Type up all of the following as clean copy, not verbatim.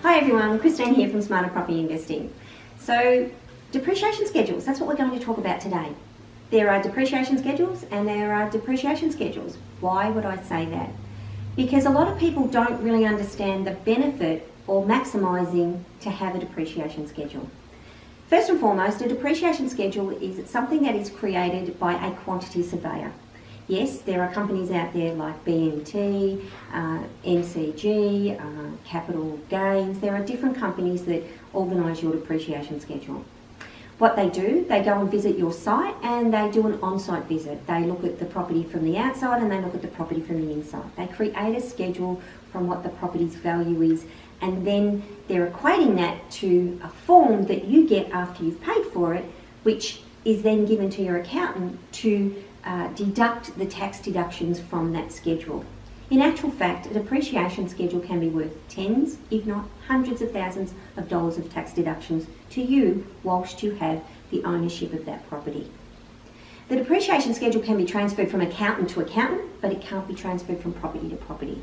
Hi everyone, Christine here from Smarter Property Investing. So, depreciation schedules, that's what we're going to talk about today. There are depreciation schedules and there are depreciation schedules. Why would I say that? Because a lot of people don't really understand the benefit or maximising to have a depreciation schedule. First and foremost, a depreciation schedule is something that is created by a quantity surveyor. Yes, there are companies out there like BMT, MCG, Capital Gains. There are different companies that organise your depreciation schedule. What they do, they go and visit your site and they do an on-site visit. They look at the property from the outside and they look at the property from the inside. They create a schedule from what the property's value is, and then they're equating that to a form that you get after you've paid for it, which is then given to your accountant to deduct the tax deductions from that schedule. In actual fact, a depreciation schedule can be worth tens, if not hundreds of thousands of dollars of tax deductions to you whilst you have the ownership of that property. The depreciation schedule can be transferred from accountant to accountant, but it can't be transferred from property to property.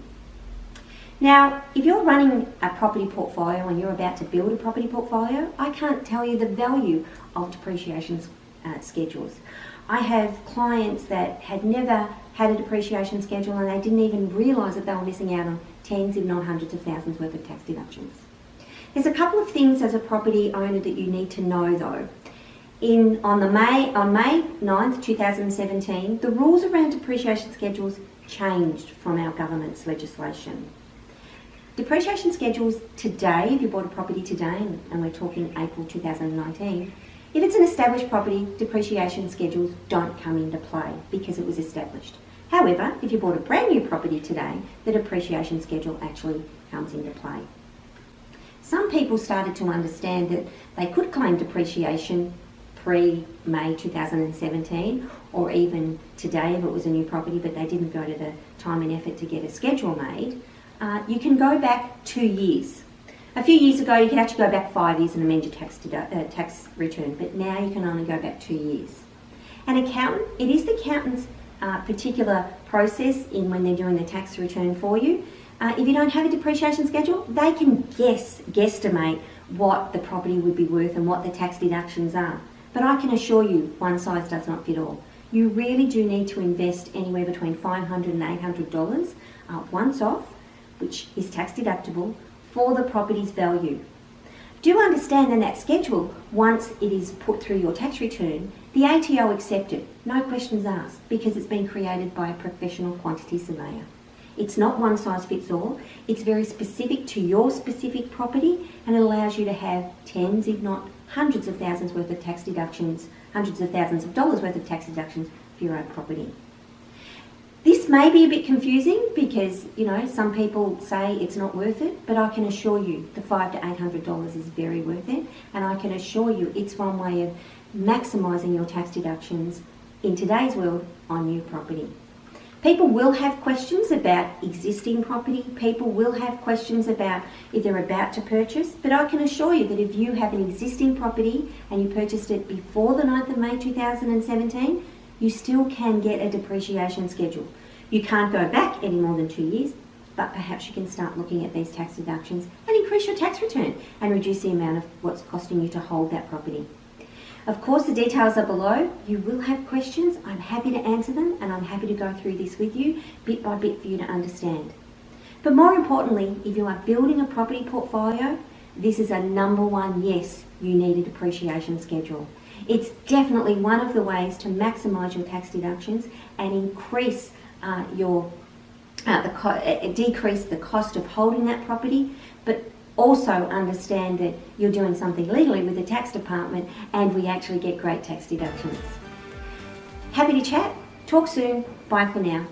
Now, if you're running a property portfolio and you're about to build a property portfolio, I can't tell you the value of depreciation schedules. I have clients that had never had a depreciation schedule and they didn't even realise that they were missing out on tens, if not hundreds of thousands worth of tax deductions. There's a couple of things as a property owner that you need to know though. On May 9th, 2017, the rules around depreciation schedules changed from our government's legislation. Depreciation schedules today, if you bought a property today, and we're talking April 2019, if it's an established property, depreciation schedules don't come into play because it was established. However, if you bought a brand new property today, the depreciation schedule actually comes into play. Some people started to understand that they could claim depreciation pre-May 2017, or even today if it was a new property but they didn't go to the time and effort to get a schedule made. You can go back 2 years. A few years ago, you could actually go back 5 years and amend your tax return, but now you can only go back 2 years. An accountant, it is the accountant's particular process in when they're doing the tax return for you. If you don't have a depreciation schedule, they can guesstimate what the property would be worth and what the tax deductions are. But I can assure you, one size does not fit all. You really do need to invest anywhere between $500 and $800 once off, which is tax deductible, for the property's value. Do understand in that schedule, once it is put through your tax return, the ATO accepts it, no questions asked, because it's been created by a professional quantity surveyor. It's not one size fits all, it's very specific to your specific property, and it allows you to have tens, if not hundreds of thousands worth of tax deductions, hundreds of thousands of dollars worth of tax deductions for your own property. This may be a bit confusing because, some people say it's not worth it, but I can assure you the $500 to $800 is very worth it, and I can assure you it's one way of maximising your tax deductions in today's world on new property. People will have questions about existing property, people will have questions about if they're about to purchase, but I can assure you that if you have an existing property and you purchased it before the 9th of May 2017, you still can get a depreciation schedule. You can't go back any more than 2 years, but perhaps you can start looking at these tax deductions and increase your tax return and reduce the amount of what's costing you to hold that property. Of course, the details are below. You will have questions. I'm happy to answer them, and I'm happy to go through this with you bit by bit for you to understand. But more importantly, if you are building a property portfolio, this is a number one yes, you need a depreciation schedule. It's definitely one of the ways to maximise your tax deductions and increase decrease the cost of holding that property, but also understand that you're doing something legally with the tax department and we actually get great tax deductions. Happy to chat. Talk soon. Bye for now.